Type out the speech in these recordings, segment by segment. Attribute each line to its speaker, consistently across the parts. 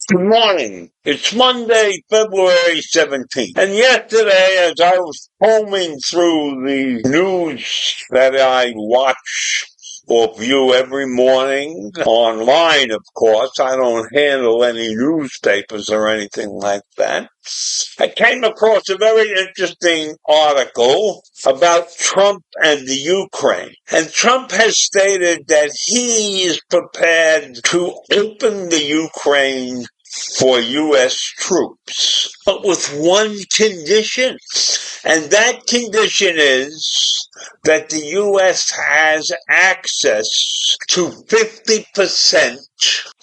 Speaker 1: Good morning. It's Monday, February 17th. And yesterday, as I was combing through the news that I watch or view every morning, online, of course, I don't handle any newspapers or anything like that, I came across a very interesting article about Trump and the Ukraine. And Trump has stated that he is prepared to open the Ukraine for U.S. troops, but with one condition. And that condition is that the U.S. has access to 50%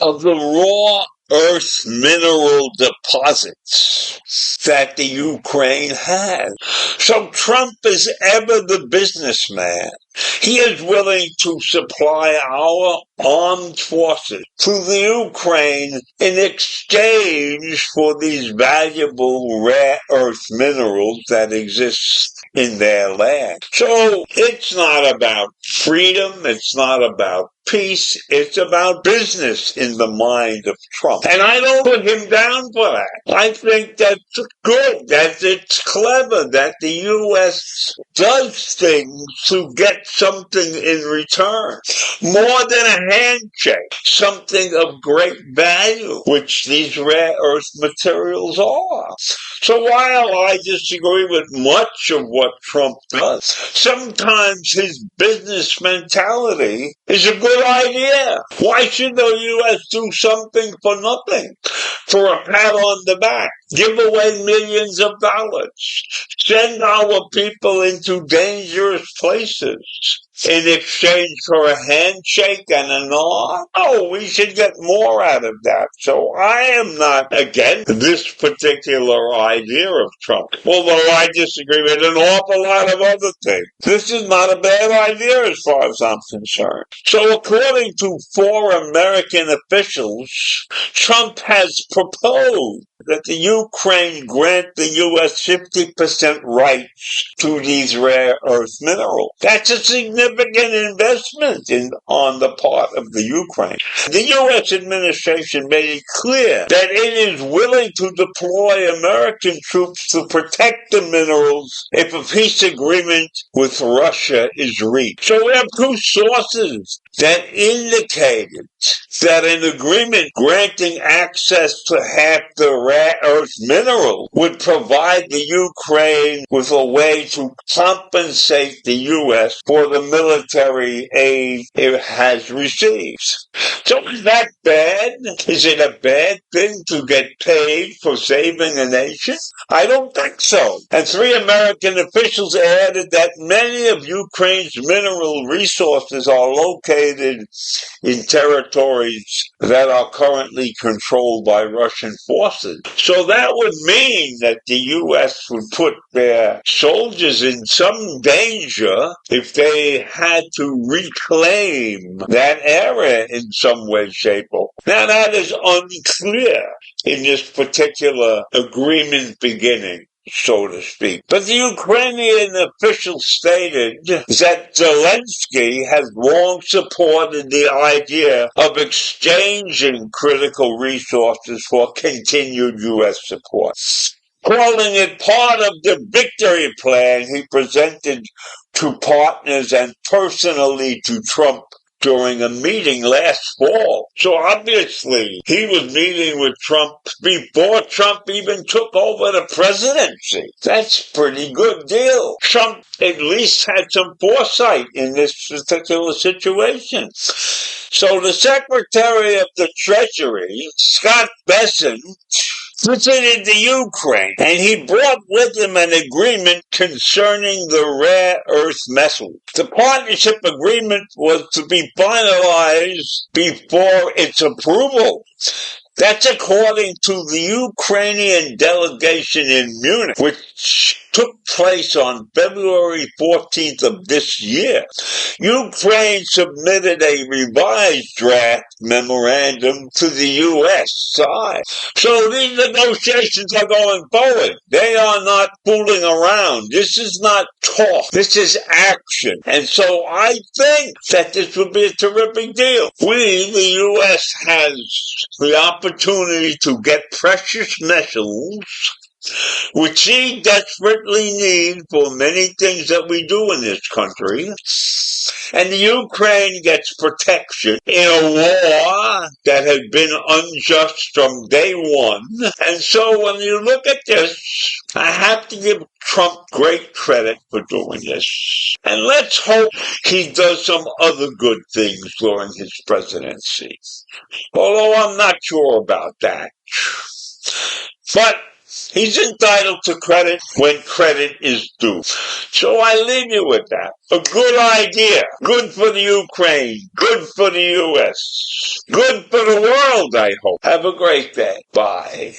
Speaker 1: of the raw earth mineral deposits that the Ukraine has. So Trump is ever the businessman. He is willing to supply our armed forces to the Ukraine in exchange for these valuable rare earth minerals that exist in their land. So it's not about freedom, it's not about peace, it's about business in the mind of Trump. And I don't put him down for that. I think that's good, that it's clever, that the U.S. does things to get something in return. More than a handshake, something of great value, which these rare earth materials are. So while I disagree with much of what Trump does, sometimes his business mentality is a good idea. Why should the U.S. do something for nothing? For a pat on the back? Give away millions of dollars? Send our people into dangerous places in exchange for a handshake and a nod? Oh, we should get more out of that. So I am not against this particular idea of Trump, although I disagree with an awful lot of other things. This is not a bad idea as far as I'm concerned. So according to 4 American officials, Trump has proposed that the Ukraine grant the U.S. 50% rights to these rare earth minerals. That's a significant investment on the part of the Ukraine. The U.S. administration made it clear that it is willing to deploy American troops to protect the minerals if a peace agreement with Russia is reached. So we have 2 sources that indicated that an agreement granting access to half the rare earth mineral would provide the Ukraine with a way to compensate the U.S. for the military aid it has received. So is that bad? Is it a bad thing to get paid for saving a nation? I don't think so. And 3 American officials added that many of Ukraine's mineral resources are located in territories that are currently controlled by Russian forces. So that would mean that the U.S. would put their soldiers in some danger if they had to reclaim that area in some way, shape, or form. Now that is unclear in this particular agreement beginning, so to speak. But the Ukrainian official stated that Zelensky has long supported the idea of exchanging critical resources for continued U.S. support, calling it part of the victory plan he presented to partners and personally to Trump during a meeting last fall. So obviously, he was meeting with Trump before Trump even took over the presidency. That's a pretty good deal. Trump at least had some foresight in this particular situation. So the Secretary of the Treasury, Scott Bessent, visited the Ukraine, and he brought with him an agreement concerning the rare earth metals. The partnership agreement was to be finalized before its approval. That's according to the Ukrainian delegation in Munich, which took place on February 14th of this year. Ukraine submitted a revised draft memorandum to the U.S. side. So these negotiations are going forward. They are not fooling around. This is not talk. This is action. And so I think that this would be a terrific deal. We, the U.S., has the opportunity to get precious metals, which we desperately need for many things that we do in this country. And the Ukraine gets protection in a war that has been unjust from day one. And so when you look at this, I have to give Trump great credit for doing this. And let's hope he does some other good things during his presidency. Although I'm not sure about that. But he's entitled to credit when credit is due. So I leave you with that. A good idea. Good for the Ukraine. Good for the U.S. Good for the world, I hope. Have a great day. Bye.